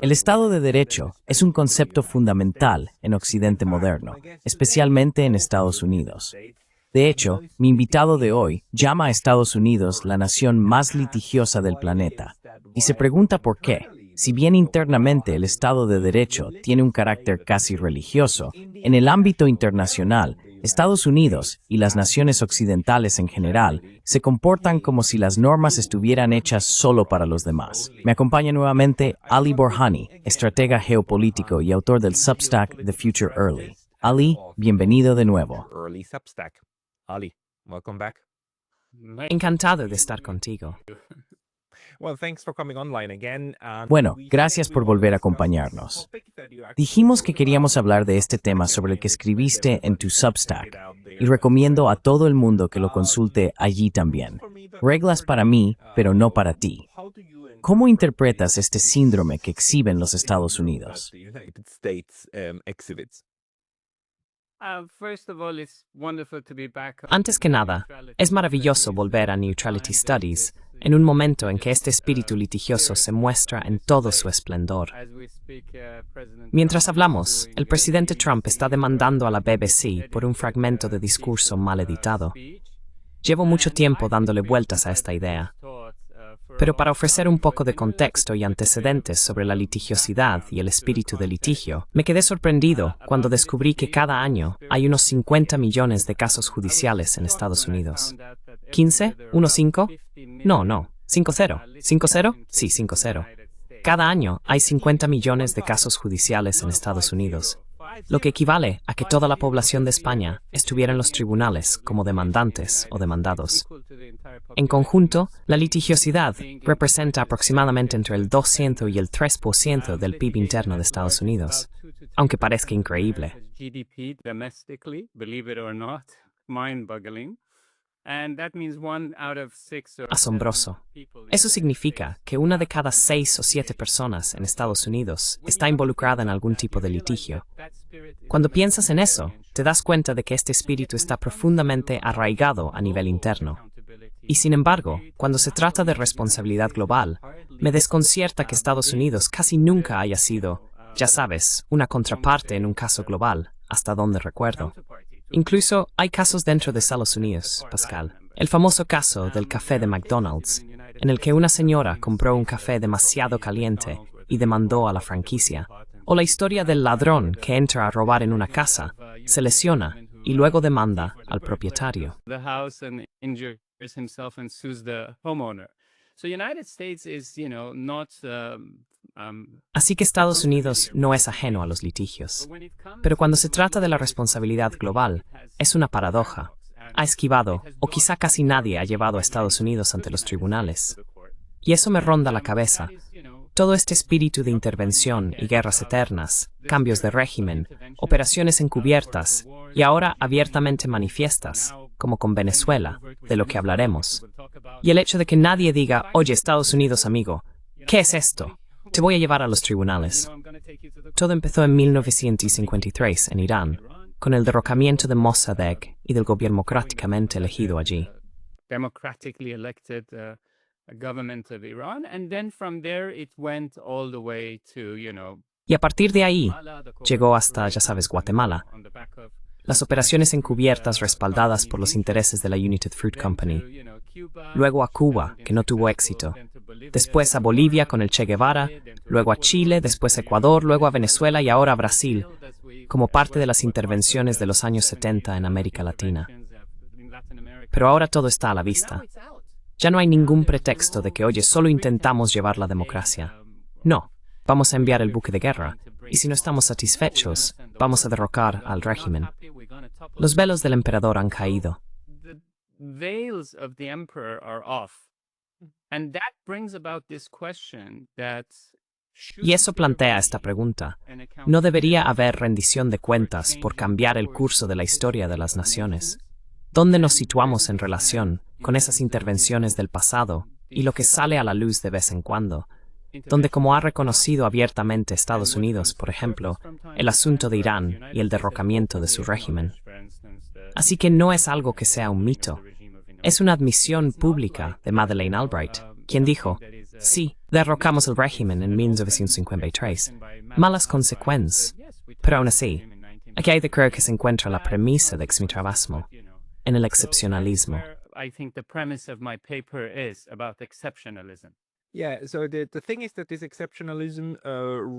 El Estado de Derecho es un concepto fundamental en Occidente moderno, especialmente en Estados Unidos. De hecho, mi invitado de hoy llama a Estados Unidos la nación más litigiosa del planeta, y se pregunta por qué. Si bien internamente el Estado de Derecho tiene un carácter casi religioso, en el ámbito internacional, Estados Unidos y las naciones occidentales en general se comportan como si las normas estuvieran hechas solo para los demás. Me acompaña nuevamente Ali Borhani, estratega geopolítico y autor del Substack The Future Early. Ali, bienvenido de nuevo. Encantado de estar contigo. Bueno, gracias por volver a acompañarnos. Dijimos que queríamos hablar de este tema sobre el que escribiste en tu Substack y recomiendo a todo el mundo que lo consulte allí también. Reglas para mí, pero no para ti. ¿Cómo interpretas este síndrome que exhiben los Estados Unidos? Antes que nada, es maravilloso volver a Neutrality Studies en un momento en que este espíritu litigioso se muestra en todo su esplendor. Mientras hablamos, el presidente Trump está demandando a la BBC por un fragmento de discurso mal editado. Llevo mucho tiempo dándole vueltas a esta idea. Pero para ofrecer un poco de contexto y antecedentes sobre la litigiosidad y el espíritu de litigio, me quedé sorprendido cuando descubrí que cada año hay unos 50 millones de casos judiciales en Estados Unidos. ¿15? ¿1-5? No. ¿5-0? ¿5-0? Sí, 5-0. Cada año hay 50 millones de casos judiciales en Estados Unidos, lo que equivale a que toda la población de España estuviera en los tribunales como demandantes o demandados. En conjunto, la litigiosidad representa aproximadamente entre el 2% y el 3% del PIB interno de Estados Unidos, aunque parezca increíble. Asombroso. Eso significa que 1 de cada 6 o 7 personas en Estados Unidos está involucrada en algún tipo de litigio. Cuando piensas en eso, te das cuenta de que este espíritu está profundamente arraigado a nivel interno. Y sin embargo, cuando se trata de responsabilidad global, me desconcierta que Estados Unidos casi nunca haya sido, ya sabes, una contraparte en un caso global, hasta donde recuerdo. Incluso hay casos dentro de Estados Unidos, Pascal. El famoso caso del café de McDonald's, en el que una señora compró un café demasiado caliente y demandó a la franquicia. O la historia del ladrón que entra a robar en una casa, se lesiona y luego demanda al propietario. Así que Estados Unidos no es ajeno a los litigios. Pero cuando se trata de la responsabilidad global, es una paradoja. Ha esquivado, o quizá casi nadie ha llevado a Estados Unidos ante los tribunales. Y eso me ronda la cabeza. Todo este espíritu de intervención y guerras eternas, cambios de régimen, operaciones encubiertas y ahora abiertamente manifiestas, como con Venezuela, de lo que hablaremos. Y el hecho de que nadie diga, oye, Estados Unidos, amigo, ¿qué es esto? Te voy a llevar a los tribunales. Todo empezó en 1953 en Irán, con el derrocamiento de Mossadegh y del gobierno democráticamente elegido allí. Y a partir de ahí, llegó hasta, ya sabes, Guatemala. Las operaciones encubiertas respaldadas por los intereses de la United Fruit Company. Luego a Cuba, que no tuvo éxito. Después a Bolivia con el Che Guevara, luego a Chile, después a Ecuador, luego a Venezuela y ahora a Brasil, como parte de las intervenciones de los años 70 en América Latina. Pero ahora todo está a la vista. Ya no hay ningún pretexto de que, oye, solo intentamos llevar la democracia. No, vamos a enviar el buque de guerra, y si no estamos satisfechos, vamos a derrocar al régimen. Los velos del emperador han caído. Y eso plantea esta pregunta. ¿No debería haber rendición de cuentas por cambiar el curso de la historia de las naciones? ¿Dónde nos situamos en relación con esas intervenciones del pasado y lo que sale a la luz de vez en cuando? Donde, como ha reconocido abiertamente Estados Unidos, por ejemplo, el asunto de Irán y el derrocamiento de su régimen. Así que no es algo que sea un mito. Es una admisión pública de Madeleine Albright, quien dijo, Sí, derrocamos el régimen en 1953. Malas consecuencias. Pero aún así, aquí hay de creer que se encuentra la premisa de exmitrabasmo, en el excepcionalismo.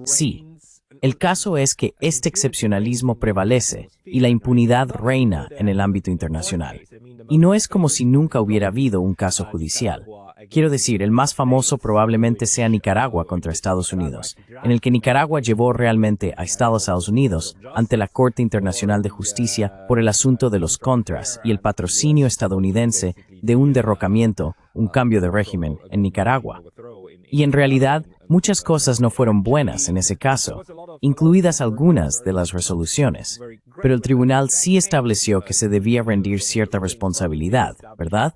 Sí, el caso es que este excepcionalismo prevalece y la impunidad reina en el ámbito internacional. Y no es como si nunca hubiera habido un caso judicial. Quiero decir, el más famoso probablemente sea Nicaragua contra Estados Unidos, en el que Nicaragua llevó realmente a Estados Unidos ante la Corte Internacional de Justicia por el asunto de los contras y el patrocinio estadounidense de un derrocamiento, un cambio de régimen en Nicaragua. Y en realidad, muchas cosas no fueron buenas en ese caso, incluidas algunas de las resoluciones. Pero el tribunal sí estableció que se debía rendir cierta responsabilidad, ¿verdad?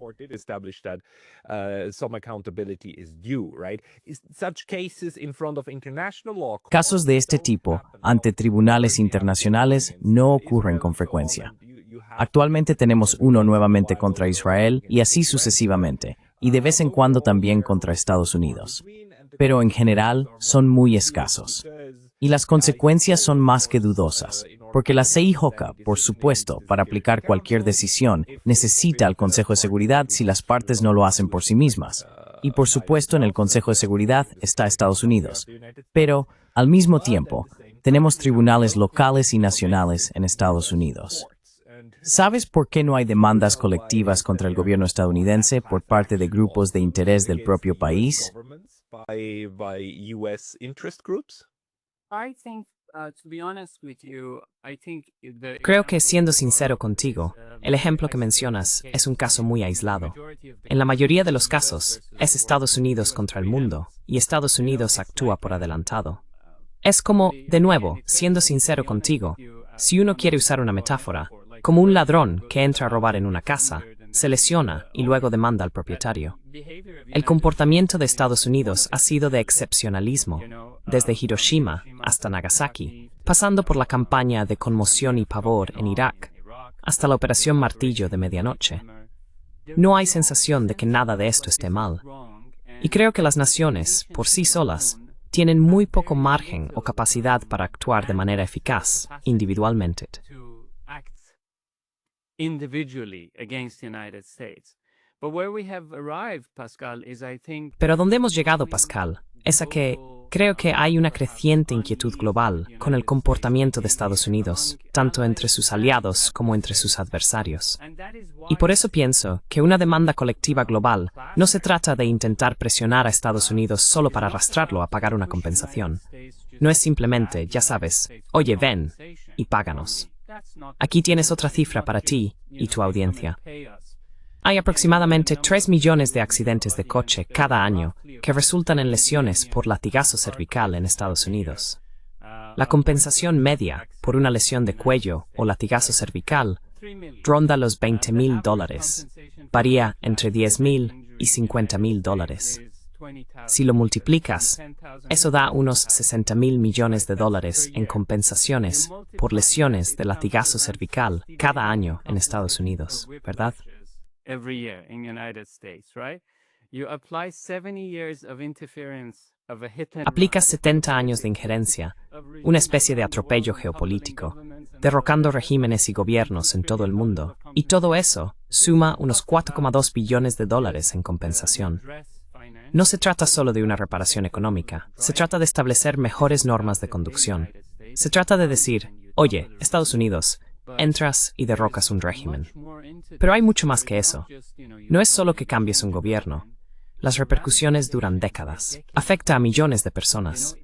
Casos de este tipo ante tribunales internacionales no ocurren con frecuencia. Actualmente tenemos uno nuevamente contra Israel y así sucesivamente, y de vez en cuando también contra Estados Unidos. Pero en general son muy escasos. Y las consecuencias son más que dudosas, porque la CIJ, por supuesto, para aplicar cualquier decisión, necesita al Consejo de Seguridad si las partes no lo hacen por sí mismas. Y por supuesto en el Consejo de Seguridad está Estados Unidos. Pero, al mismo tiempo, tenemos tribunales locales y nacionales en Estados Unidos. ¿Sabes por qué no hay demandas colectivas contra el gobierno estadounidense por parte de grupos de interés del propio país? Creo que, siendo sincero contigo, el ejemplo que mencionas es un caso muy aislado. En la mayoría de los casos, es Estados Unidos contra el mundo, y Estados Unidos actúa por adelantado. Es como, de nuevo, siendo sincero contigo, si uno quiere usar una metáfora, como un ladrón que entra a robar en una casa, se lesiona y luego demanda al propietario. El comportamiento de Estados Unidos ha sido de excepcionalismo, desde Hiroshima hasta Nagasaki, pasando por la campaña de conmoción y pavor en Irak, hasta la Operación Martillo de medianoche. No hay sensación de que nada de esto esté mal. Y creo que las naciones, por sí solas, tienen muy poco margen o capacidad para actuar de manera eficaz, individualmente. Pero a donde hemos llegado, Pascal, es a que creo que hay una creciente inquietud global con el comportamiento de Estados Unidos, tanto entre sus aliados como entre sus adversarios. Y por eso pienso que una demanda colectiva global no se trata de intentar presionar a Estados Unidos solo para arrastrarlo a pagar una compensación. No es simplemente, ya sabes, oye, ven y páganos. Aquí tienes otra cifra para ti y tu audiencia. Hay aproximadamente 3 millones de accidentes de coche cada año que resultan en lesiones por latigazo cervical en Estados Unidos. La compensación media por una lesión de cuello o latigazo cervical ronda los $20,000. Varía entre $10,000 y $50,000. Si lo multiplicas, eso da unos $60,000 millones en compensaciones por lesiones de latigazo cervical cada año en Estados Unidos, ¿verdad? Aplicas 70 años de injerencia, una especie de atropello geopolítico, derrocando regímenes y gobiernos en todo el mundo, y todo eso suma unos $4,2 billones en compensación. No se trata solo de una reparación económica, se trata de establecer mejores normas de conducción. Se trata de decir, oye, Estados Unidos, entras y derrocas un régimen. Pero hay mucho más que eso. No es solo que cambies un gobierno. Las repercusiones duran décadas. Afecta a millones de personas.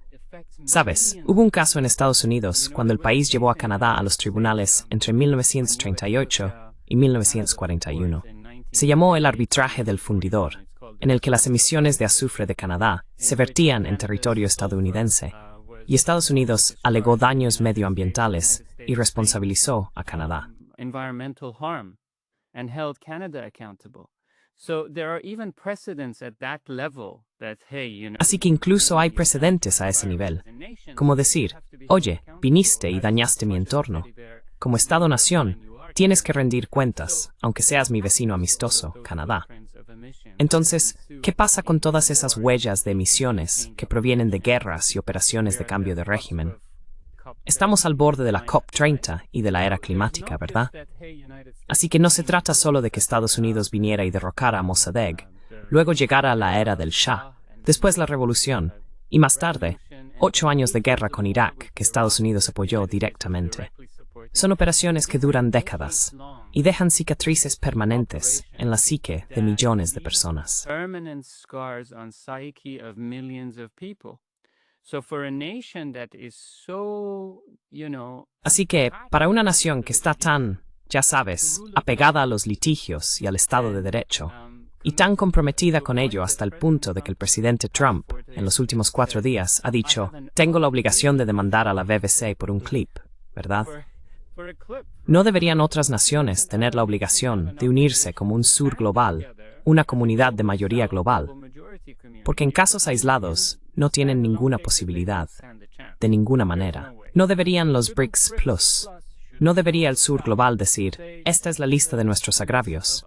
Sabes, hubo un caso en Estados Unidos cuando el país llevó a Canadá a los tribunales entre 1938 y 1941. Se llamó el arbitraje del fundidor, en el que las emisiones de azufre de Canadá se vertían en territorio estadounidense, y Estados Unidos alegó daños medioambientales y responsabilizó a Canadá. Así que incluso hay precedentes a ese nivel, como decir, oye, viniste y dañaste mi entorno. Como Estado-nación, tienes que rendir cuentas, aunque seas mi vecino amistoso, Canadá. Entonces, ¿qué pasa con todas esas huellas de emisiones que provienen de guerras y operaciones de cambio de régimen? Estamos al borde de la COP30 y de la era climática, ¿verdad? Así que no se trata solo de que Estados Unidos viniera y derrocara a Mossadegh, luego llegara a la era del Shah, después la revolución, y más tarde, 8 años de guerra con Irak que Estados Unidos apoyó directamente. Son operaciones que duran décadas y dejan cicatrices permanentes en la psique de millones de personas. Así que, para una nación que está tan, ya sabes, apegada a los litigios y al Estado de Derecho, y tan comprometida con ello hasta el punto de que el presidente Trump, en los últimos 4 días, ha dicho, tengo la obligación de demandar a la BBC por un clip, ¿verdad? ¿No deberían otras naciones tener la obligación de unirse como un sur global, una comunidad de mayoría global? Porque en casos aislados no tienen ninguna posibilidad, de ninguna manera. ¿No deberían los BRICS Plus? ¿No debería el sur global decir, esta es la lista de nuestros agravios?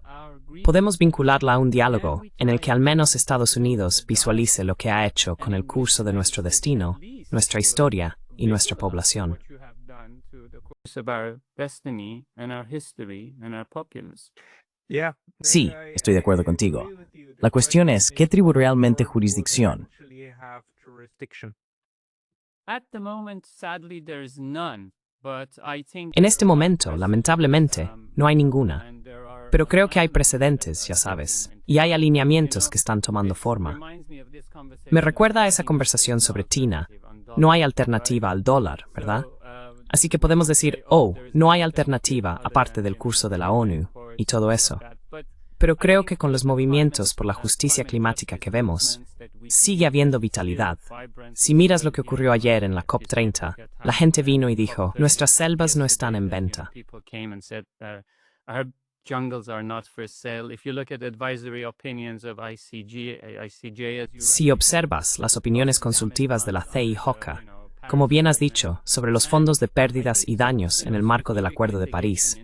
Podemos vincularla a un diálogo en el que al menos Estados Unidos visualice lo que ha hecho con el curso de nuestro destino, nuestra historia y nuestra población. Sí, estoy de acuerdo contigo. La cuestión es, ¿qué tribu realmente jurisdicción? En este momento, lamentablemente, no hay ninguna. Pero creo que hay precedentes, ya sabes, y hay alineamientos que están tomando forma. Me recuerda a esa conversación sobre Tina. No hay alternativa al dólar, ¿verdad? Así que podemos decir, oh, no hay alternativa aparte del curso de la ONU y todo eso. Pero creo que con los movimientos por la justicia climática que vemos, sigue habiendo vitalidad. Si miras lo que ocurrió ayer en la COP30, la gente vino y dijo, nuestras selvas no están en venta. Si observas las opiniones consultivas de la CIJOCA, como bien has dicho, sobre los fondos de pérdidas y daños en el marco del Acuerdo de París,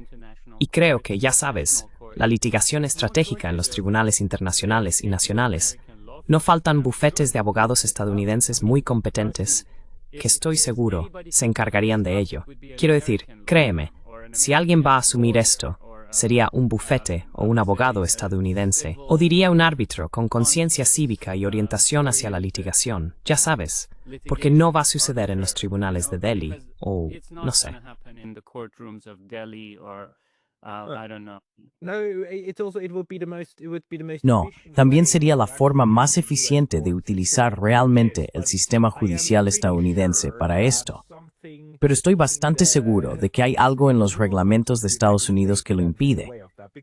y creo que, ya sabes, la litigación estratégica en los tribunales internacionales y nacionales, no faltan bufetes de abogados estadounidenses muy competentes que estoy seguro se encargarían de ello. Quiero decir, créeme, si alguien va a asumir esto, sería un bufete o un abogado estadounidense, o diría un árbitro con conciencia cívica y orientación hacia la litigación, ya sabes, porque no va a suceder en los tribunales de Delhi, o no sé. No, también sería la forma más eficiente de utilizar realmente el sistema judicial estadounidense para esto. Pero estoy bastante seguro de que hay algo en los reglamentos de Estados Unidos que lo impide.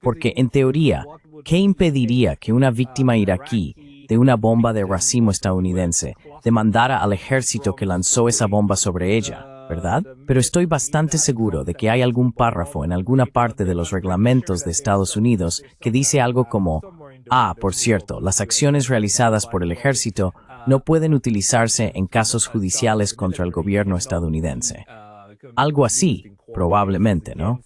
Porque, en teoría, ¿qué impediría que una víctima iraquí de una bomba de racimo estadounidense demandara al ejército que lanzó esa bomba sobre ella? ¿Verdad? Pero estoy bastante seguro de que hay algún párrafo en alguna parte de los reglamentos de Estados Unidos que dice algo como, por cierto, las acciones realizadas por el ejército no pueden utilizarse en casos judiciales contra el gobierno estadounidense. Algo así, probablemente, ¿no?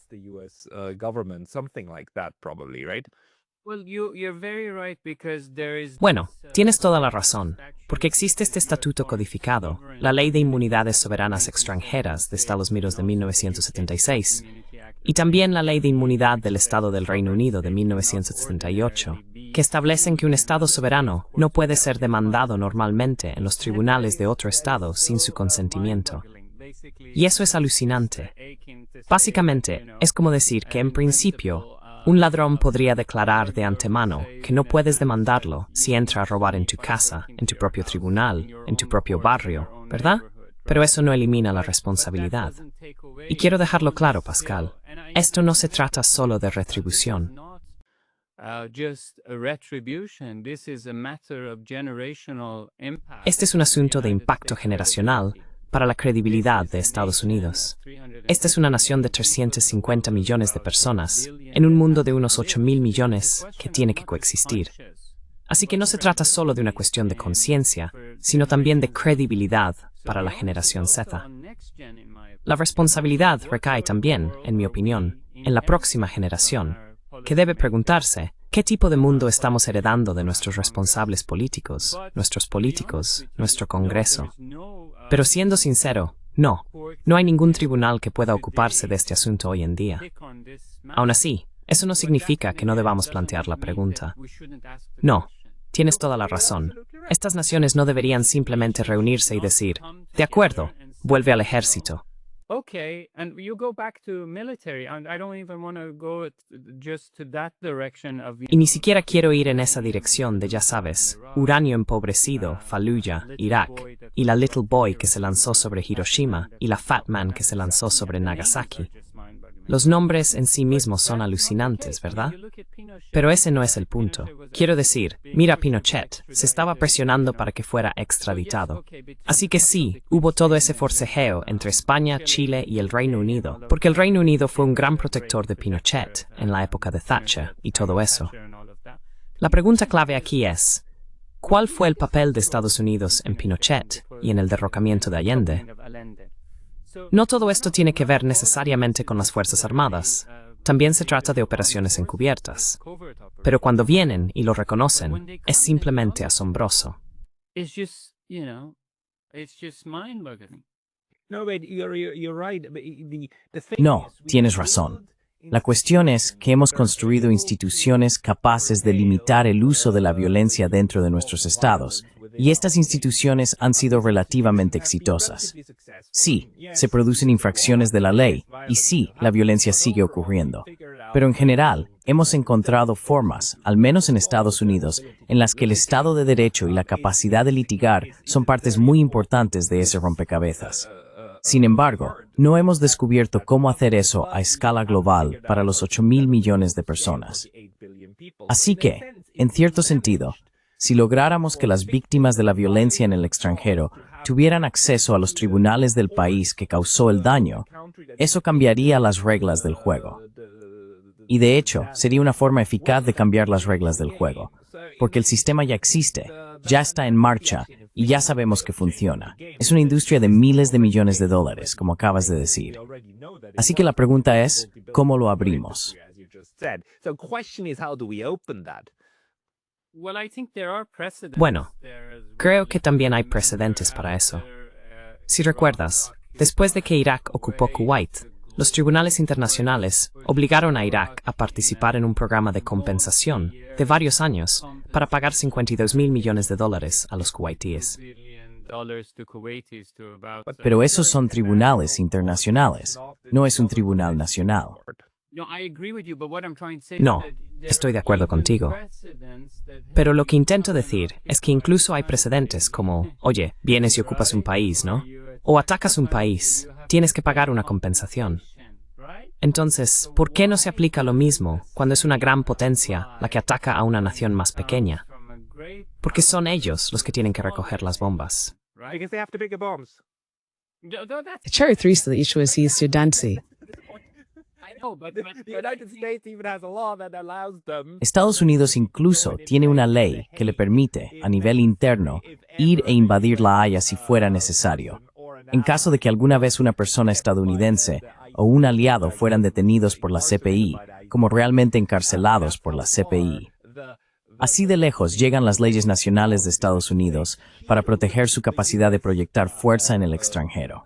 Bueno, tienes toda la razón, porque existe este estatuto codificado, la Ley de Inmunidades Soberanas Extranjeras de Estados Unidos de 1976, y también la Ley de Inmunidad del Estado del Reino Unido de 1978, que establecen que un Estado soberano no puede ser demandado normalmente en los tribunales de otro Estado sin su consentimiento. Y eso es alucinante. Básicamente, es como decir que en principio, un ladrón podría declarar de antemano que no puedes demandarlo si entra a robar en tu casa, en tu propio tribunal, en tu propio barrio, ¿verdad? Pero eso no elimina la responsabilidad. Y quiero dejarlo claro, Pascal, esto no se trata solo de retribución. Este es un asunto de impacto generacional para la credibilidad de Estados Unidos. Esta es una nación de 350 millones de personas, en un mundo de unos 8.000 millones que tiene que coexistir. Así que no se trata solo de una cuestión de conciencia, sino también de credibilidad para la generación Z. La responsabilidad recae también, en mi opinión, en la próxima generación, que debe preguntarse ¿Qué tipo de mundo estamos heredando de nuestros responsables políticos, nuestro Congreso? Pero siendo sincero, no hay ningún tribunal que pueda ocuparse de este asunto hoy en día. Aún así, eso no significa que no debamos plantear la pregunta. No, tienes toda la razón. Estas naciones no deberían simplemente reunirse y decir, de acuerdo, vuelve al ejército. Okay, and you go back to military, and I don't even want to go just to that direction of. Y ni siquiera quiero ir en esa dirección de, ya sabes, uranio empobrecido, Fallujah, Irak, y la Little Boy que se lanzó sobre Hiroshima y la Fat Man que se lanzó sobre Nagasaki. Los nombres en sí mismos son alucinantes, ¿verdad? Pero ese no es el punto. Quiero decir, mira Pinochet, se estaba presionando para que fuera extraditado. Así que sí, hubo todo ese forcejeo entre España, Chile y el Reino Unido, porque el Reino Unido fue un gran protector de Pinochet en la época de Thatcher y todo eso. La pregunta clave aquí es, ¿cuál fue el papel de Estados Unidos en Pinochet y en el derrocamiento de Allende? No todo esto tiene que ver necesariamente con las Fuerzas Armadas. También se trata de operaciones encubiertas. Pero cuando vienen y lo reconocen, es simplemente asombroso. No, tienes razón. La cuestión es que hemos construido instituciones capaces de limitar el uso de la violencia dentro de nuestros estados, y estas instituciones han sido relativamente exitosas. Sí, se producen infracciones de la ley, y sí, la violencia sigue ocurriendo. Pero en general, hemos encontrado formas, al menos en Estados Unidos, en las que el Estado de Derecho y la capacidad de litigar son partes muy importantes de ese rompecabezas. Sin embargo, no hemos descubierto cómo hacer eso a escala global para los 8.000 millones de personas. Así que, en cierto sentido, si lográramos que las víctimas de la violencia en el extranjero tuvieran acceso a los tribunales del país que causó el daño, eso cambiaría las reglas del juego. Y de hecho, sería una forma eficaz de cambiar las reglas del juego, porque el sistema ya existe, ya está en marcha y ya sabemos que funciona. Es una industria de miles de millones de dólares, como acabas de decir. Así que la pregunta es, ¿cómo lo abrimos? Bueno, creo que también hay precedentes para eso. Si recuerdas, después de que Irak ocupó Kuwait, los tribunales internacionales obligaron a Irak a participar en un programa de compensación de varios años para pagar $52.000 millones a los kuwaitíes. Pero esos son tribunales internacionales, no es un tribunal nacional. No, estoy de acuerdo contigo. Pero lo que intento decir es que incluso hay precedentes como, oye, vienes y ocupas un país, ¿no? O atacas un país, tienes que pagar una compensación. Entonces, ¿por qué no se aplica lo mismo cuando es una gran potencia la que ataca a una nación más pequeña? Porque son ellos los que tienen que recoger las bombas. Cherry 3 the issue is East Sudancy. Estados Unidos incluso tiene una ley que le permite, a nivel interno, ir e invadir La Haya si fuera necesario. En caso de que alguna vez una persona estadounidense o un aliado fueran detenidos por la CPI, como realmente encarcelados por la CPI. Así de lejos llegan las leyes nacionales de Estados Unidos para proteger su capacidad de proyectar fuerza en el extranjero.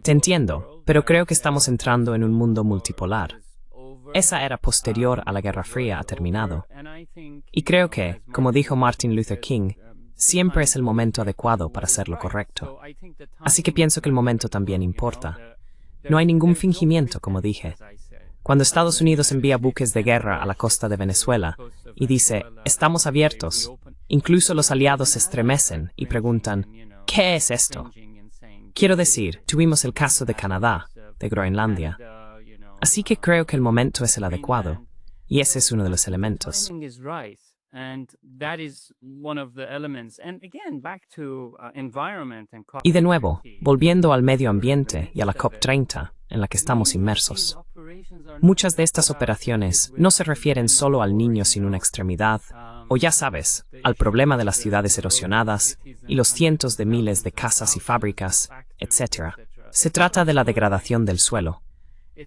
Te entiendo, pero creo que estamos entrando en un mundo multipolar. Esa era posterior a la Guerra Fría ha terminado. Y creo que, como dijo Martin Luther King, siempre es el momento adecuado para hacer lo correcto. Así que pienso que el momento también importa. No hay ningún fingimiento, como dije. Cuando Estados Unidos envía buques de guerra a la costa de Venezuela y dice, estamos abiertos, incluso los aliados se estremecen y preguntan, ¿qué es esto? Quiero decir, tuvimos el caso de Canadá, de Groenlandia. Así que creo que el momento es el adecuado, y ese es uno de los elementos. Y de nuevo, volviendo al medio ambiente y a la COP30, en la que estamos inmersos. Muchas de estas operaciones no se refieren solo al niño sin una extremidad, o ya sabes, al problema de las ciudades erosionadas y los cientos de miles de casas y fábricas, etc. Se trata de la degradación del suelo.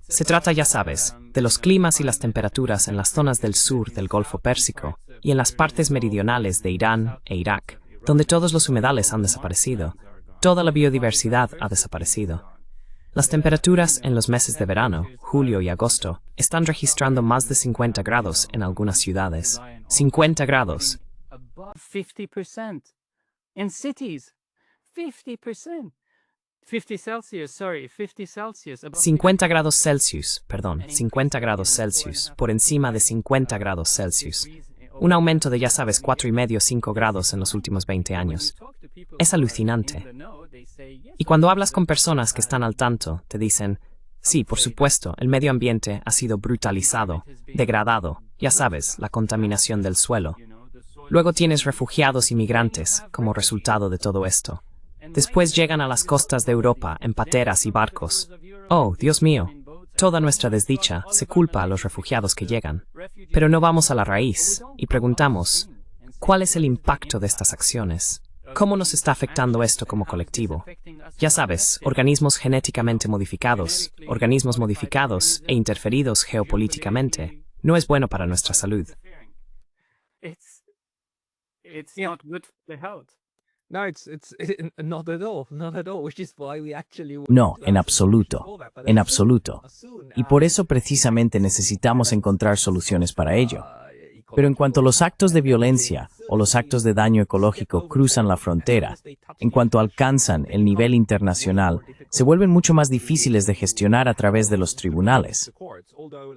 Se trata, ya sabes, de los climas y las temperaturas en las zonas del sur del Golfo Pérsico y en las partes meridionales de Irán e Irak, donde todos los humedales han desaparecido. Toda la biodiversidad ha desaparecido. Las temperaturas en los meses de verano, julio y agosto, están registrando más de 50 grados en algunas ciudades. 50 grados. 50%. In cities, 50%. 50 Celsius, sorry, 50 Celsius. 50 grados Celsius, perdón, 50 grados Celsius, por encima de 50 grados Celsius. Un aumento de, ya sabes, 4,5-5 grados en los últimos 20 años. Es alucinante. Y cuando hablas con personas que están al tanto, te dicen, sí, por supuesto, el medio ambiente ha sido brutalizado, degradado, ya sabes, la contaminación del suelo. Luego tienes refugiados y migrantes como resultado de todo esto. Después llegan a las costas de Europa en pateras y barcos. Oh, Dios mío, toda nuestra desdicha se culpa a los refugiados que llegan. Pero no vamos a la raíz y preguntamos, ¿cuál es el impacto de estas acciones? ¿Cómo nos está afectando esto como colectivo? Ya sabes, organismos genéticamente modificados, organismos modificados e interferidos geopolíticamente, no es bueno para nuestra salud. It's not good for the health. No, en absoluto, en absoluto. Y por eso precisamente necesitamos encontrar soluciones para ello. Pero en cuanto los actos de violencia o los actos de daño ecológico cruzan la frontera, en cuanto alcanzan el nivel internacional, se vuelven mucho más difíciles de gestionar a través de los tribunales.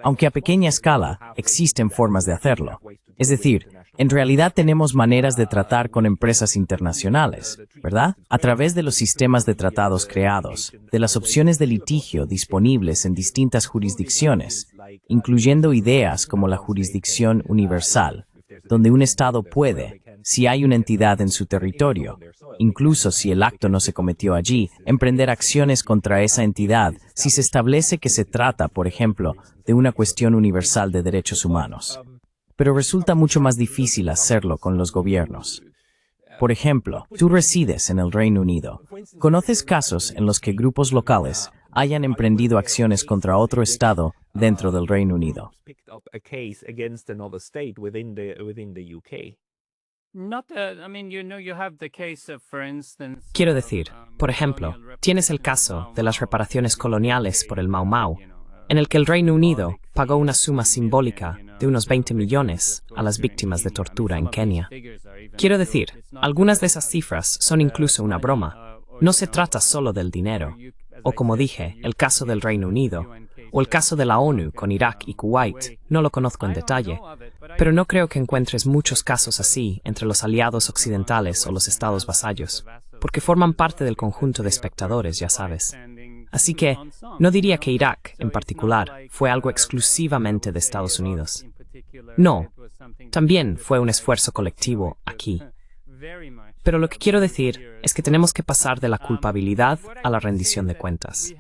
Aunque a pequeña escala, existen formas de hacerlo. Es decir, en realidad tenemos maneras de tratar con empresas internacionales, ¿verdad? A través de los sistemas de tratados creados, de las opciones de litigio disponibles en distintas jurisdicciones, incluyendo ideas como la jurisdicción universal, donde un Estado puede, si hay una entidad en su territorio, incluso si el acto no se cometió allí, emprender acciones contra esa entidad si se establece que se trata, por ejemplo, de una cuestión universal de derechos humanos. Pero resulta mucho más difícil hacerlo con los gobiernos. Por ejemplo, tú resides en el Reino Unido. ¿Conoces casos en los que grupos locales hayan emprendido acciones contra otro Estado dentro del Reino Unido? Quiero decir, por ejemplo, tienes el caso de las reparaciones coloniales por el Mau Mau, en el que el Reino Unido pagó una suma simbólica de unos 20 millones a las víctimas de tortura en Kenia. Quiero decir, algunas de esas cifras son incluso una broma. No se trata solo del dinero. O como dije, el caso del Reino Unido, o el caso de la ONU con Irak y Kuwait, no lo conozco en detalle, pero no creo que encuentres muchos casos así entre los aliados occidentales o los estados vasallos, porque forman parte del conjunto de espectadores, ya sabes. Así que, no diría que Irak, en particular, fue algo exclusivamente de Estados Unidos. No, también fue un esfuerzo colectivo aquí. Pero lo que quiero decir es que tenemos que pasar de la culpabilidad a la rendición de cuentas.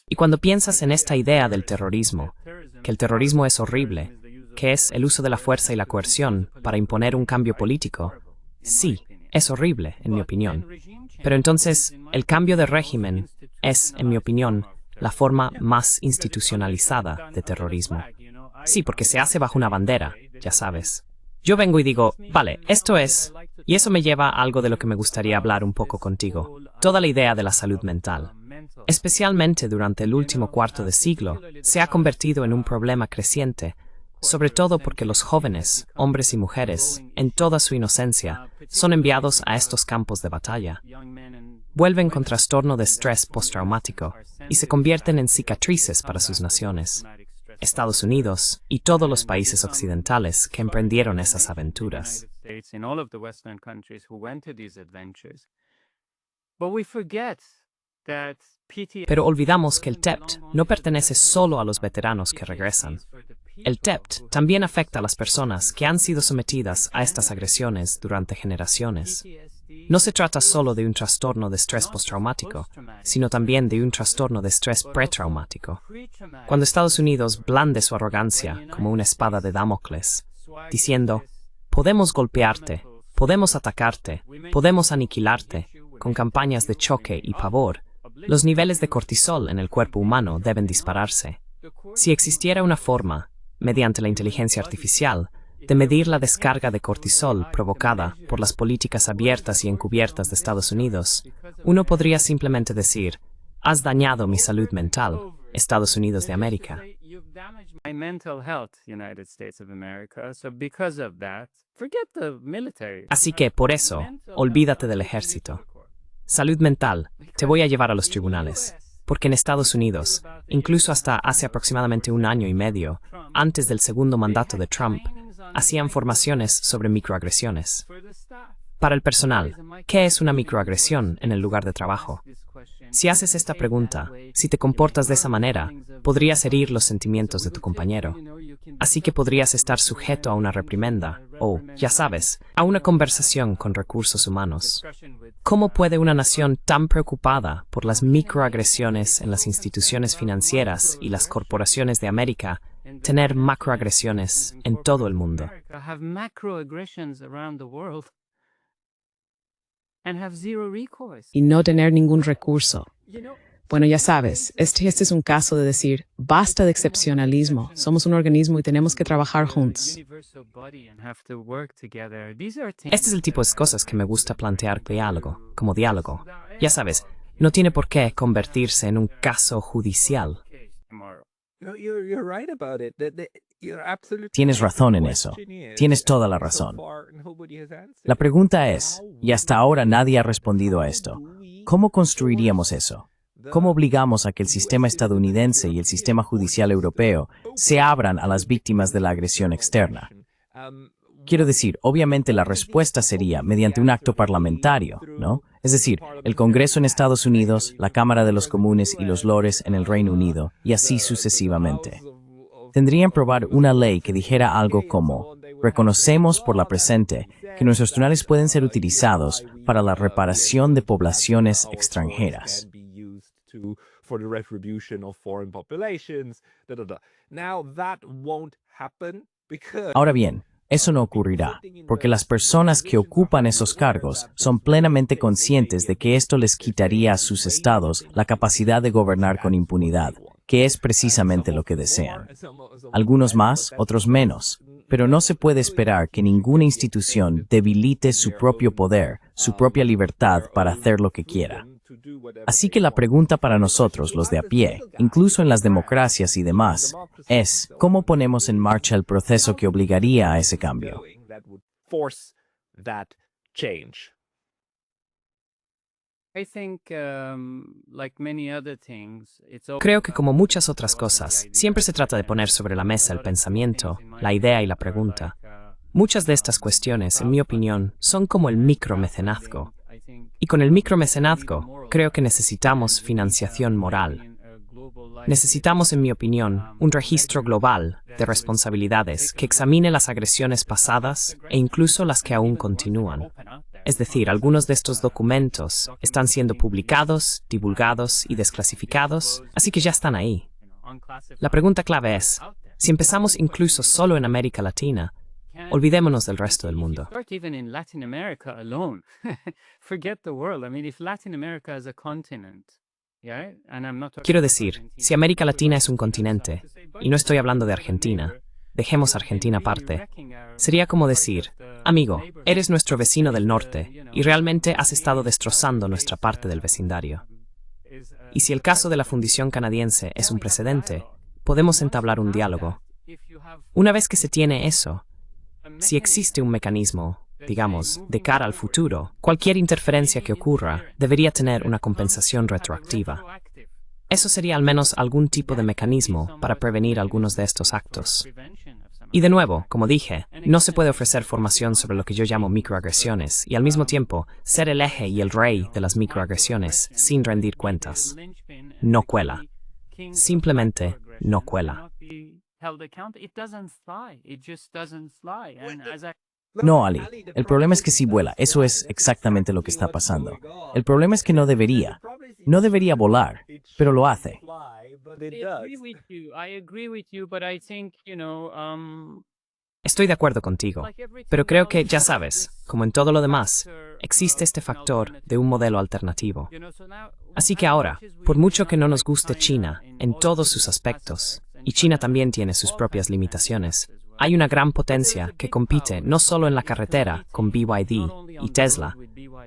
Y cuando piensas en esta idea del terrorismo, que el terrorismo es horrible, que es el uso de la fuerza y la coerción para imponer un cambio político, sí, es horrible, en mi opinión. Pero entonces, el cambio de régimen es, en mi opinión, la forma más institucionalizada de terrorismo. Sí, porque se hace bajo una bandera, ya sabes. Yo vengo y digo, vale, esto es... Y eso me lleva a algo de lo que me gustaría hablar un poco contigo. Toda la idea de la salud mental. Especialmente durante el último cuarto de siglo, se ha convertido en un problema creciente, sobre todo porque los jóvenes, hombres y mujeres, en toda su inocencia, son enviados a estos campos de batalla. Vuelven con trastorno de estrés postraumático y se convierten en cicatrices para sus naciones. Estados Unidos y todos los países occidentales que emprendieron esas aventuras. Pero olvidamos que el TEPT no pertenece solo a los veteranos que regresan. El TEPT también afecta a las personas que han sido sometidas a estas agresiones durante generaciones. No se trata solo de un trastorno de estrés postraumático, sino también de un trastorno de estrés pretraumático. Cuando Estados Unidos blande su arrogancia como una espada de Damocles, diciendo, podemos golpearte, podemos atacarte, podemos aniquilarte, con campañas de choque y pavor. Los niveles de cortisol en el cuerpo humano deben dispararse. Si existiera una forma, mediante la inteligencia artificial, de medir la descarga de cortisol provocada por las políticas abiertas y encubiertas de Estados Unidos, uno podría simplemente decir, has dañado mi salud mental, Estados Unidos de América. My mental health, United States of America. So because of that, forget the military. Así que, por eso, olvídate del ejército. Salud mental, te voy a llevar a los tribunales. Porque en Estados Unidos, incluso hasta hace aproximadamente 1 año y medio, antes del segundo mandato de Trump, hacían formaciones sobre microagresiones. Para el personal, ¿qué es una microagresión en el lugar de trabajo? Si haces esta pregunta, si te comportas de esa manera, podrías herir los sentimientos de tu compañero. Así que podrías estar sujeto a una reprimenda o, ya sabes, a una conversación con recursos humanos. ¿Cómo puede una nación tan preocupada por las microagresiones en las instituciones financieras y las corporaciones de América tener macroagresiones en todo el mundo? Y no tener ningún recurso. Bueno, ya sabes, este es un caso de decir, basta de excepcionalismo, somos un organismo y tenemos que trabajar juntos. Este es el tipo de cosas que me gusta plantear como diálogo. Ya sabes, no tiene por qué convertirse en un caso judicial. Tienes razón en eso. Tienes toda la razón. La pregunta es, y hasta ahora nadie ha respondido a esto, ¿cómo construiríamos eso? ¿Cómo obligamos a que el sistema estadounidense y el sistema judicial europeo se abran a las víctimas de la agresión externa? Quiero decir, obviamente la respuesta sería mediante un acto parlamentario, ¿no? Es decir, el Congreso en Estados Unidos, la Cámara de los Comunes y los Lores en el Reino Unido, y así sucesivamente. Tendrían probar una ley que dijera algo como, reconocemos por la presente que nuestros tribunales pueden ser utilizados para la reparación de poblaciones extranjeras. Ahora bien, eso no ocurrirá, porque las personas que ocupan esos cargos son plenamente conscientes de que esto les quitaría a sus estados la capacidad de gobernar con impunidad, que es precisamente lo que desean. Algunos más, otros menos, pero no se puede esperar que ninguna institución debilite su propio poder, su propia libertad para hacer lo que quiera. Así que la pregunta para nosotros, los de a pie, incluso en las democracias y demás, es ¿cómo ponemos en marcha el proceso que obligaría a ese cambio? Creo que como muchas otras cosas, siempre se trata de poner sobre la mesa el pensamiento, la idea y la pregunta. Muchas de estas cuestiones, en mi opinión, son como el micromecenazgo. Y con el micromecenazgo, creo que necesitamos financiación moral. Necesitamos, en mi opinión, un registro global de responsabilidades que examine las agresiones pasadas e incluso las que aún continúan. Es decir, algunos de estos documentos están siendo publicados, divulgados y desclasificados, así que ya están ahí. La pregunta clave es, si empezamos incluso solo en América Latina, olvidémonos del resto del mundo. Quiero decir, si América Latina es un continente, y no estoy hablando de Argentina, dejemos Argentina aparte, sería como decir, amigo, eres nuestro vecino del norte, y realmente has estado destrozando nuestra parte del vecindario. Y si el caso de la fundición canadiense es un precedente, podemos entablar un diálogo. Una vez que se tiene eso, si existe un mecanismo, digamos, de cara al futuro, cualquier interferencia que ocurra debería tener una compensación retroactiva. Eso sería al menos algún tipo de mecanismo para prevenir algunos de estos actos. Y de nuevo, como dije, no se puede ofrecer formación sobre lo que yo llamo microagresiones y al mismo tiempo ser el eje y el rey de las microagresiones sin rendir cuentas. No cuela. Simplemente no cuela. No, Ali, el problema es que sí vuela, eso es exactamente lo que está pasando. El problema es que no debería volar, pero lo hace. Estoy de acuerdo contigo, pero creo que, ya sabes, como en todo lo demás, existe este factor de un modelo alternativo. Así que ahora, por mucho que no nos guste China en todos sus aspectos, y China también tiene sus propias limitaciones, hay una gran potencia que compite no solo en la carretera con BYD y Tesla,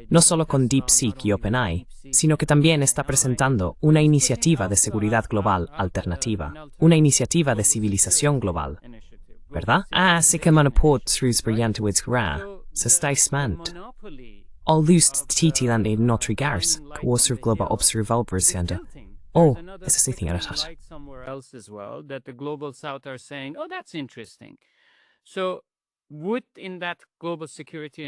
no solo con DeepSeek y OpenAI, sino que también está presentando una iniciativa de seguridad global alternativa, una iniciativa de civilización global. ¿Verdad? Así que manaport Shrewsbury Widsgra, se está smant. All lust titiland in Notre Gars, Coaser Global Observalversianda. Oh, esa sí tiene razón.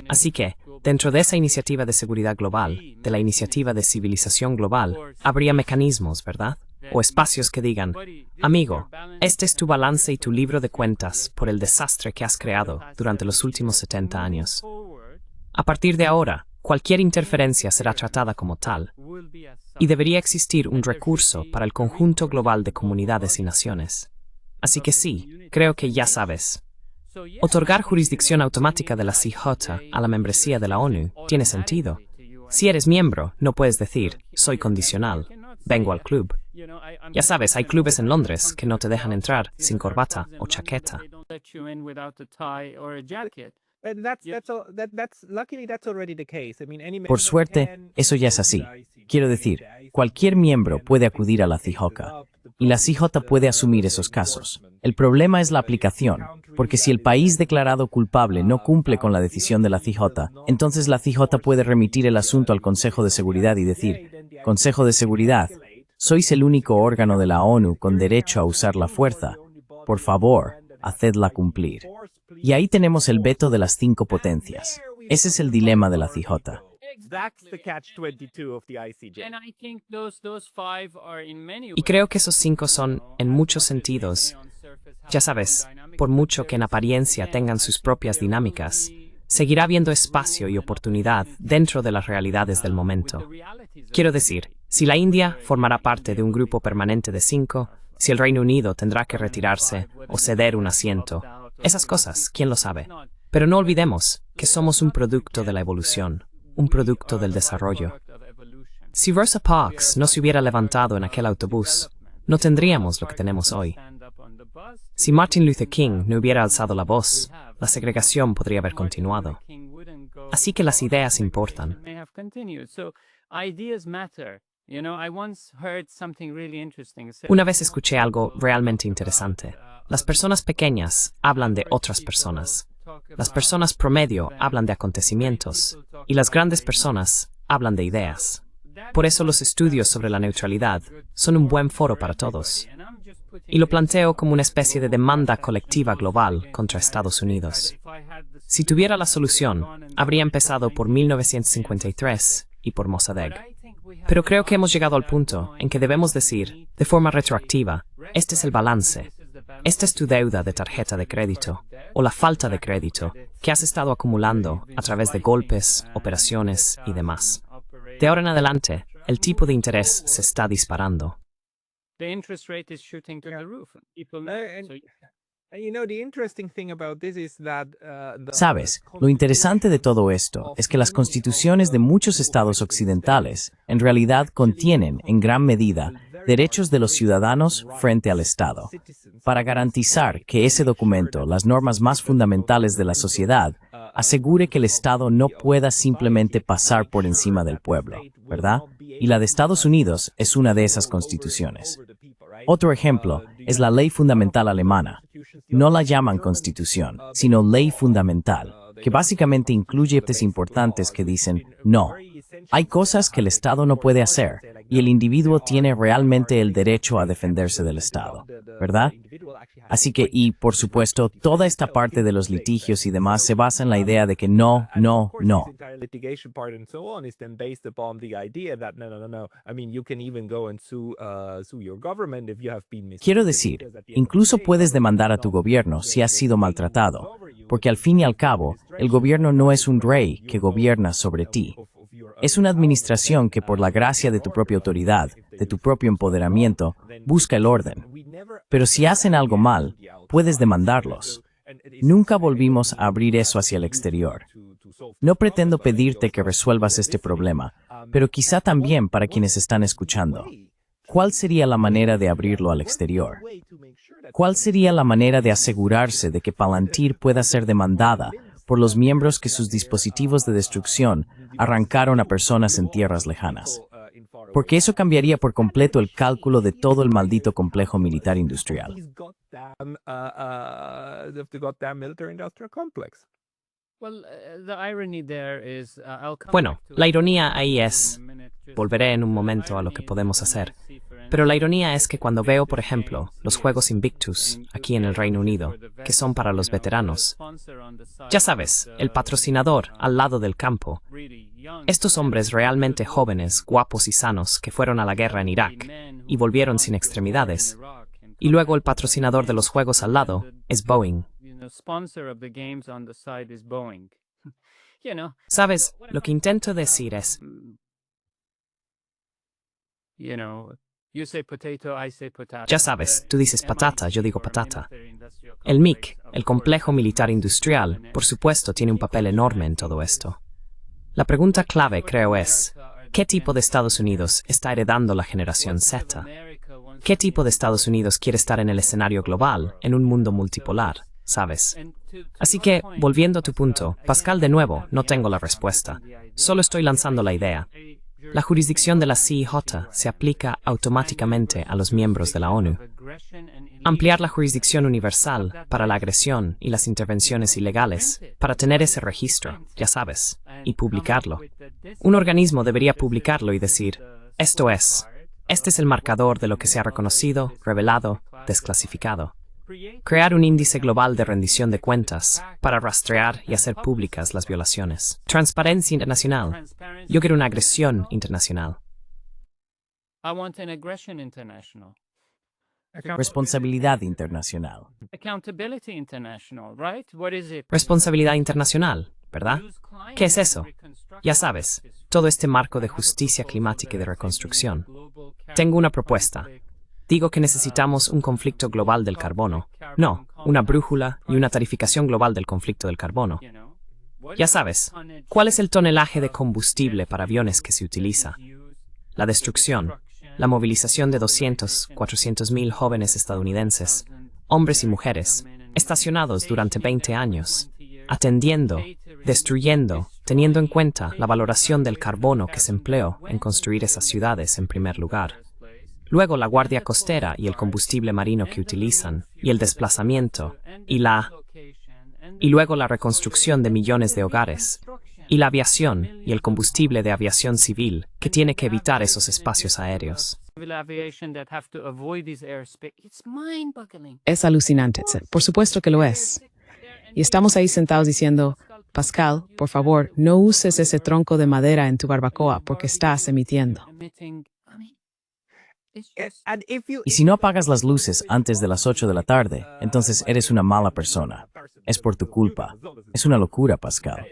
Así que, dentro de esa iniciativa de seguridad global, de la iniciativa de civilización global, habría mecanismos, ¿verdad? O espacios que digan, amigo, este es tu balance y tu libro de cuentas por el desastre que has creado durante los últimos 70 años. A partir de ahora, cualquier interferencia será tratada como tal, y debería existir un recurso para el conjunto global de comunidades y naciones. Así que sí, creo que ya sabes. Otorgar jurisdicción automática de la CIJ a la membresía de la ONU tiene sentido. Si eres miembro, no puedes decir, soy condicional, vengo al club. Ya sabes, hay clubes en Londres que no te dejan entrar sin corbata o chaqueta. Por suerte, eso ya es así. Quiero decir, cualquier miembro puede acudir a la CIJ, y la CIJ puede asumir esos casos. El problema es la aplicación, porque si el país declarado culpable no cumple con la decisión de la CIJ, entonces la CIJ puede remitir el asunto al Consejo de Seguridad y decir, Consejo de Seguridad, sois el único órgano de la ONU con derecho a usar la fuerza. Por favor, hacedla cumplir. Y ahí tenemos el veto de las 5 potencias. Ese es el dilema de la CIJ. Y creo que esos 5 son, en muchos sentidos, ya sabes, por mucho que en apariencia tengan sus propias dinámicas, seguirá habiendo espacio y oportunidad dentro de las realidades del momento. Quiero decir, si la India formará parte de un grupo permanente de 5, si el Reino Unido tendrá que retirarse o ceder un asiento, esas cosas, ¿quién lo sabe? Pero no olvidemos que somos un producto de la evolución, un producto del desarrollo. Si Rosa Parks no se hubiera levantado en aquel autobús, no tendríamos lo que tenemos hoy. Si Martin Luther King no hubiera alzado la voz, la segregación podría haber continuado. Así que las ideas importan. Una vez escuché algo realmente interesante. Las personas pequeñas hablan de otras personas. Las personas promedio hablan de acontecimientos. Y las grandes personas hablan de ideas. Por eso los estudios sobre la neutralidad son un buen foro para todos. Y lo planteo como una especie de demanda colectiva global contra Estados Unidos. Si tuviera la solución, habría empezado por 1953 y por Mossadegh. Pero creo que hemos llegado al punto en que debemos decir, de forma retroactiva, este es el balance. Esta es tu deuda de tarjeta de crédito, o la falta de crédito, que has estado acumulando a través de golpes, operaciones y demás. De ahora en adelante, el tipo de interés se está disparando. Sabes, lo interesante de todo esto es que las constituciones de muchos estados occidentales en realidad contienen, en gran medida, derechos de los ciudadanos frente al Estado, para garantizar que ese documento, las normas más fundamentales de la sociedad, asegure que el Estado no pueda simplemente pasar por encima del pueblo, ¿verdad? Y la de Estados Unidos es una de esas constituciones. Otro ejemplo es la ley fundamental alemana. No la llaman constitución, sino ley fundamental, que básicamente incluye partes importantes que dicen, no, hay cosas que el Estado no puede hacer, y el individuo tiene realmente el derecho a defenderse del Estado, ¿verdad? Así que, y por supuesto, toda esta parte de los litigios y demás se basa en la idea de que no, no, no. Quiero decir, incluso puedes demandar a tu gobierno si has sido maltratado, porque al fin y al cabo, el gobierno no es un rey que gobierna sobre ti. Es una administración que por la gracia de tu propia autoridad, de tu propio empoderamiento, busca el orden. Pero si hacen algo mal, puedes demandarlos. Nunca volvimos a abrir eso hacia el exterior. No pretendo pedirte que resuelvas este problema, pero quizá también para quienes están escuchando. ¿Cuál sería la manera de abrirlo al exterior? ¿Cuál sería la manera de asegurarse de que Palantir pueda ser demandada por los miembros que sus dispositivos de destrucción arrancaron a personas en tierras lejanas? Porque eso cambiaría por completo el cálculo de todo el maldito complejo militar industrial. Bueno, la ironía ahí es, volveré en un momento a lo que podemos hacer, pero la ironía es que cuando veo, por ejemplo, los Juegos Invictus aquí en el Reino Unido, que son para los veteranos, ya sabes, el patrocinador al lado del campo, estos hombres realmente jóvenes, guapos y sanos que fueron a la guerra en Irak y volvieron sin extremidades, y luego el patrocinador de los Juegos al lado es Boeing. Sabes, lo que intento decir es, ya sabes, tú dices patata, yo digo patata. El MIC, el complejo militar industrial, por supuesto, tiene un papel enorme en todo esto. La pregunta clave, creo, es, ¿qué tipo de Estados Unidos está heredando la generación Z? ¿Qué tipo de Estados Unidos quiere estar en el escenario global, en un mundo multipolar? ¿Sabes? Así que, volviendo a tu punto, Pascal, de nuevo, no tengo la respuesta. Solo estoy lanzando la idea. La jurisdicción de la CIJ se aplica automáticamente a los miembros de la ONU. Ampliar la jurisdicción universal para la agresión y las intervenciones ilegales, para tener ese registro, ya sabes, y publicarlo. Un organismo debería publicarlo y decir, esto es, este es el marcador de lo que se ha reconocido, revelado, desclasificado. Crear un índice global de rendición de cuentas para rastrear y hacer públicas las violaciones. Transparencia internacional. Yo quiero una agresión internacional. Responsabilidad internacional. Responsabilidad internacional, ¿verdad? ¿Qué es eso? Ya sabes, todo este marco de justicia climática y de reconstrucción. Tengo una propuesta. Digo que necesitamos un conflicto global del carbono. No, una brújula y una tarificación global del conflicto del carbono. Ya sabes, ¿cuál es el tonelaje de combustible para aviones que se utiliza? La destrucción, la movilización de 400.000 jóvenes estadounidenses, hombres y mujeres, estacionados durante 20 años, atendiendo, destruyendo, teniendo en cuenta la valoración del carbono que se empleó en construir esas ciudades en primer lugar. Luego la guardia costera y el combustible marino que utilizan, y el desplazamiento, y luego la reconstrucción de millones de hogares, y la aviación y el combustible de aviación civil que tiene que evitar esos espacios aéreos. Es alucinante, por supuesto que lo es. Y estamos ahí sentados diciendo, Pascal, por favor, no uses ese tronco de madera en tu barbacoa porque estás emitiendo. Y si no apagas las luces antes de las 8 de la tarde, entonces eres una mala persona. Es por tu culpa. Es una locura, Pascal.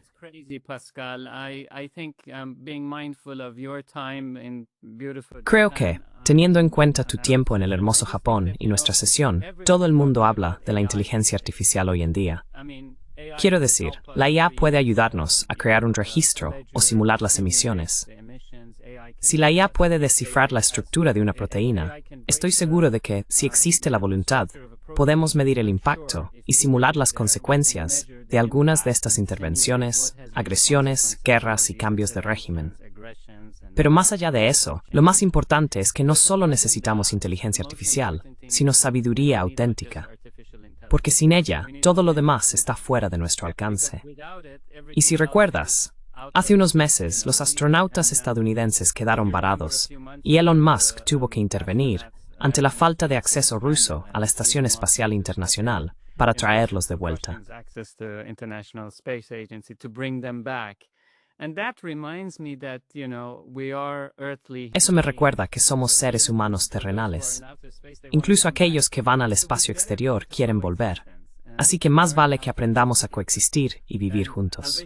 Creo que, teniendo en cuenta tu tiempo en el hermoso Japón y nuestra sesión, todo el mundo habla de la inteligencia artificial hoy en día. Quiero decir, la IA puede ayudarnos a crear un registro o simular las emisiones. Si la IA puede descifrar la estructura de una proteína, estoy seguro de que, si existe la voluntad, podemos medir el impacto y simular las consecuencias de algunas de estas intervenciones, agresiones, guerras y cambios de régimen. Pero más allá de eso, lo más importante es que no solo necesitamos inteligencia artificial, sino sabiduría auténtica. Porque sin ella, todo lo demás está fuera de nuestro alcance. Y si recuerdas, hace unos meses los astronautas estadounidenses quedaron varados y Elon Musk tuvo que intervenir ante la falta de acceso ruso a la Estación Espacial Internacional para traerlos de vuelta. Eso me recuerda que somos seres humanos terrenales. Incluso aquellos que van al espacio exterior quieren volver. Así que más vale que aprendamos a coexistir y vivir juntos.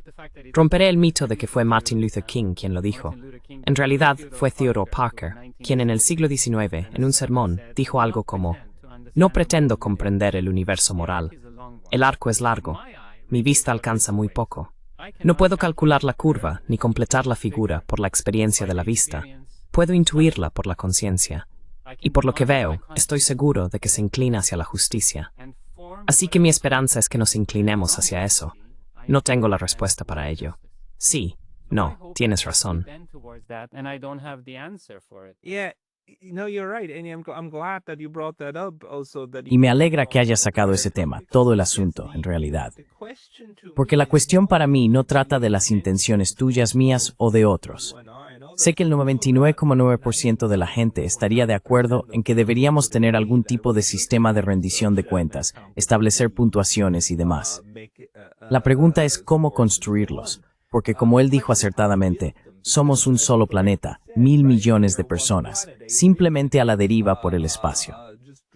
Romperé el mito de que fue Martin Luther King quien lo dijo. En realidad fue Theodore Parker, quien en el siglo XIX, en un sermón, dijo algo como: no pretendo comprender el universo moral, El arco es largo. Mi vista alcanza muy poco. No puedo calcular la curva ni completar la figura por la experiencia de la vista. Puedo intuirla por la conciencia. Y por lo que veo, estoy seguro de que se inclina hacia la justicia. Así que mi esperanza es que nos inclinemos hacia eso. No tengo la respuesta para ello. Sí, no, tienes razón. Y me alegra que hayas sacado ese tema, todo el asunto, en realidad. Porque la cuestión para mí no trata de las intenciones tuyas, mías o de otros. Sé que el 99,9% de la gente estaría de acuerdo en que deberíamos tener algún tipo de sistema de rendición de cuentas, establecer puntuaciones y demás. La pregunta es cómo construirlos, porque como él dijo acertadamente, somos un solo planeta, 1.000 millones de personas, simplemente a la deriva por el espacio.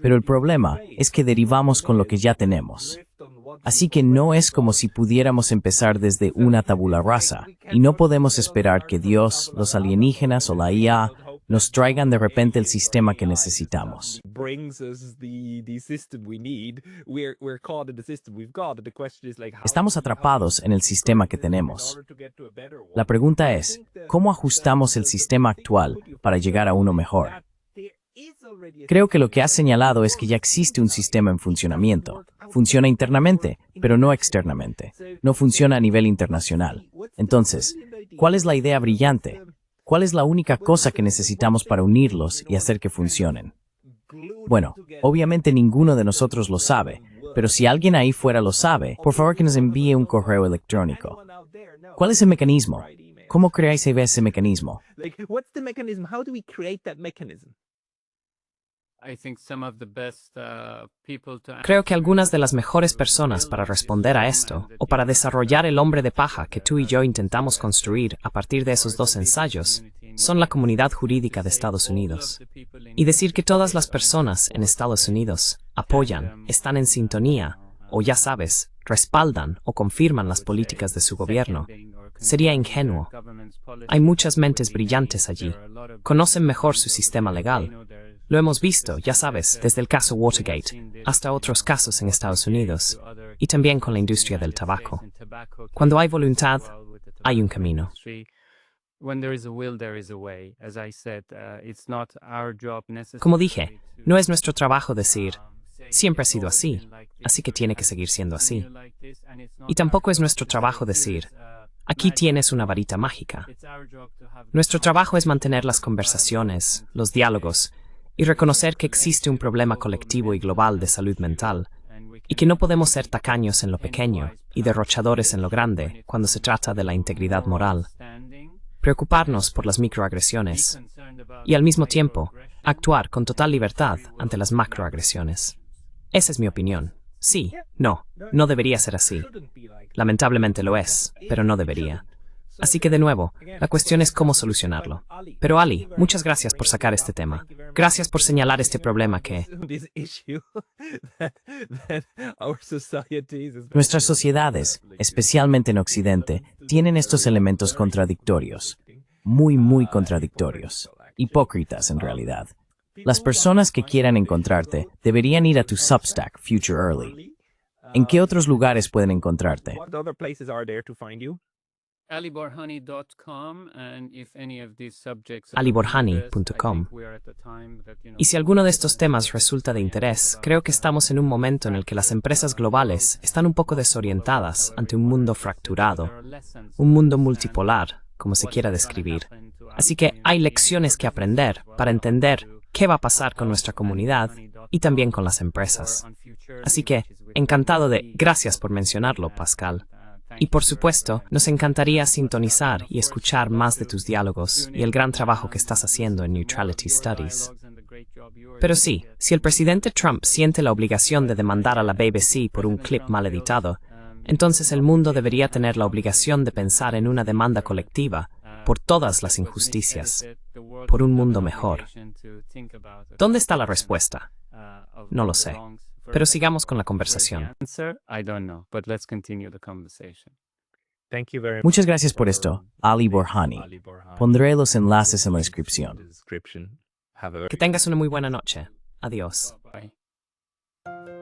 Pero el problema es que derivamos con lo que ya tenemos. Así que no es como si pudiéramos empezar desde una tabula rasa, y no podemos esperar que Dios, los alienígenas o la IA nos traigan de repente el sistema que necesitamos. Estamos atrapados en el sistema que tenemos. La pregunta es, ¿cómo ajustamos el sistema actual para llegar a uno mejor? Creo que lo que has señalado es que ya existe un sistema en funcionamiento. Funciona internamente, pero no externamente. No funciona a nivel internacional. Entonces, ¿cuál es la idea brillante? ¿Cuál es la única cosa que necesitamos para unirlos y hacer que funcionen? Bueno, obviamente ninguno de nosotros lo sabe, pero si alguien ahí fuera lo sabe, por favor que nos envíe un correo electrónico. ¿Cuál es el mecanismo? ¿Cómo creáis ese mecanismo? Creo que algunas de las mejores personas para responder a esto, o para desarrollar el hombre de paja que tú y yo intentamos construir a partir de esos dos ensayos, son la comunidad jurídica de Estados Unidos. Y decir que todas las personas en Estados Unidos apoyan, están en sintonía, o ya sabes, respaldan o confirman las políticas de su gobierno, sería ingenuo. Hay muchas mentes brillantes allí. Conocen mejor su sistema legal. Lo hemos visto, ya sabes, desde el caso Watergate hasta otros casos en Estados Unidos, y también con la industria del tabaco. Cuando hay voluntad, hay un camino. Como dije, no es nuestro trabajo decir, siempre ha sido así, así que tiene que seguir siendo así. Y tampoco es nuestro trabajo decir, aquí tienes una varita mágica. Nuestro trabajo es mantener las conversaciones, los diálogos, y reconocer que existe un problema colectivo y global de salud mental, y que no podemos ser tacaños en lo pequeño y derrochadores en lo grande cuando se trata de la integridad moral. Preocuparnos por las microagresiones, y al mismo tiempo, actuar con total libertad ante las macroagresiones. Esa es mi opinión. Sí, no debería ser así. Lamentablemente lo es, pero no debería. Así que de nuevo, la cuestión es cómo solucionarlo. Pero Ali, muchas gracias por sacar este tema. Gracias por señalar este problema que... Nuestras sociedades, especialmente en Occidente, tienen estos elementos contradictorios. Muy contradictorios. Hipócritas, en realidad. Las personas que quieran encontrarte deberían ir a tu Substack, Future Early. ¿En qué otros lugares pueden encontrarte? aliborhani.com. Y si alguno de estos temas resulta de interés, creo que estamos en un momento en el que las empresas globales están un poco desorientadas ante un mundo fracturado, un mundo multipolar, como se quiera describir. Así que hay lecciones que aprender para entender qué va a pasar con nuestra comunidad y también con las empresas. Así que, encantado de... Gracias por mencionarlo, Pascal. Y por supuesto, nos encantaría sintonizar y escuchar más de tus diálogos y el gran trabajo que estás haciendo en Neutrality Studies. Pero sí, si el presidente Trump siente la obligación de demandar a la BBC por un clip mal editado, entonces el mundo debería tener la obligación de pensar en una demanda colectiva por todas las injusticias, por un mundo mejor. ¿Dónde está la respuesta? No lo sé. Pero sigamos con la conversación. Muchas gracias por esto, Ali Borhani. Pondré los enlaces en la descripción. Que tengas una muy buena noche. Adiós. Bye.